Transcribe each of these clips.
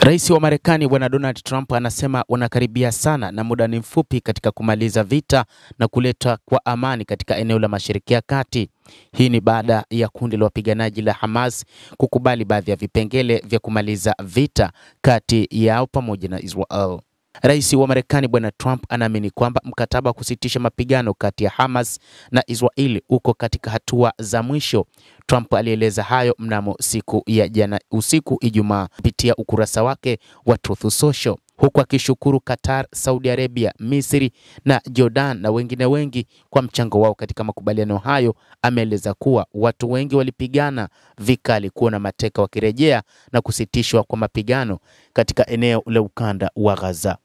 Rais wa Marekani Bwana Donald Trump anasema wanakaribia sana na muda ni mfupi katika kumaliza vita na kuleta kwa amani katika eneo la Mashariki ya Kati. Hii ni baada ya kundi la wapiganaji la Hamas kukubali baadhi ya vipengele vya kumaliza vita kati yao pamoja na Israel. Rais wa Marekani Bwana Trump anaamini kwamba mkataba wa kusitisha mapigano kati ya Hamas na Israeli uko katika hatua za mwisho. Trump alieleza hayo mnamo siku ya jana usiku Ijumaa kupitia ukurasa wake wa Truth Social, huku akishukuru Qatar, Saudi Arabia, Misri na Jordan na wengine wengi kwa mchango wao katika makubaliano hayo. Ameeleza kuwa watu wengi walipigana vikali kuona mateka wakirejea na kusitishwa kwa mapigano katika eneo la ukanda wa Gaza.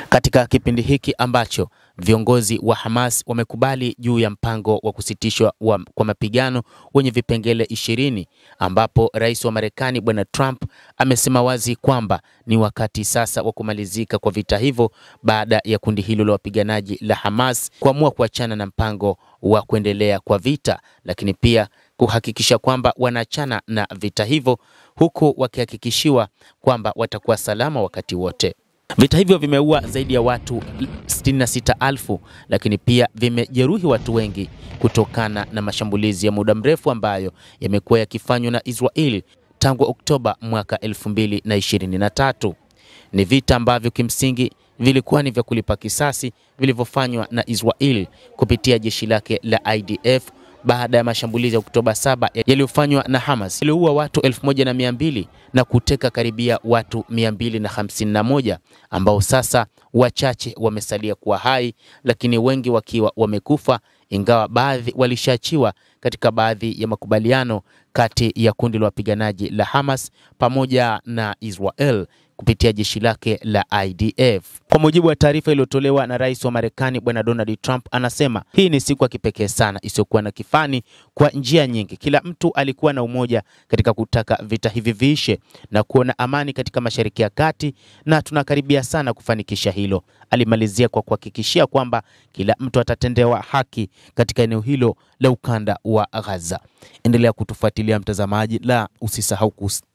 Katika kipindi hiki ambacho viongozi wa Hamas wamekubali juu ya mpango wa kusitishwa kwa mapigano wenye vipengele 20, ambapo rais wa Marekani Bwana Trump amesema wazi kwamba ni wakati sasa wa kumalizika kwa vita hivyo baada ya kundi hilo la wapiganaji la Hamas kuamua kuachana na mpango wa kuendelea kwa vita, lakini pia kuhakikisha kwamba wanaachana na vita hivyo huku wakihakikishiwa kwamba watakuwa salama wakati wote. Vita hivyo vimeua zaidi ya watu 66,000, lakini pia vimejeruhi watu wengi kutokana na mashambulizi ya muda mrefu ambayo yamekuwa yakifanywa na Israeli tangu Oktoba mwaka 2023. Ni vita ambavyo kimsingi vilikuwa ni vya kulipa kisasi vilivyofanywa na Israeli kupitia jeshi lake la IDF baada ya mashambulizi ya Oktoba 7 yaliyofanywa na Hamas. Iliua watu 1200 na kuteka karibia watu 251, ambao sasa wachache wamesalia kuwa hai, lakini wengi wakiwa wamekufa, ingawa baadhi walishaachiwa katika baadhi ya makubaliano kati ya kundi la wapiganaji la Hamas pamoja na Israel kupitia jeshi lake la IDF. Kwa mujibu wa taarifa iliyotolewa na rais wa Marekani Bwana Donald Trump, anasema hii ni siku ya kipekee sana isiyokuwa na kifani kwa njia nyingi. Kila mtu alikuwa na umoja katika kutaka vita hivi viishe na kuona amani katika Mashariki ya Kati, na tunakaribia sana kufanikisha hilo. Alimalizia kwa kuhakikishia kwamba kila mtu atatendewa haki katika eneo hilo la ukanda wa Gaza. Endelea kutufuatilia mtazamaji, la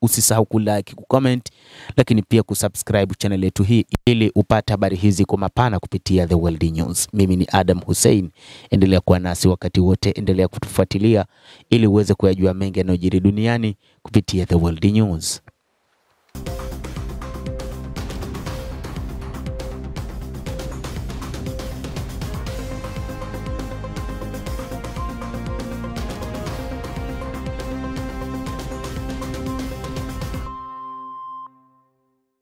usisahau kulike, kucomment, lakini pia kusubscribe channel yetu hii ili upate habari hizi kwa mapana kupitia The World News. Mimi ni Adam Hussein. Endelea kuwa nasi wakati wote, endelea kutufuatilia ili uweze kuyajua mengi yanayojiri duniani kupitia The World News.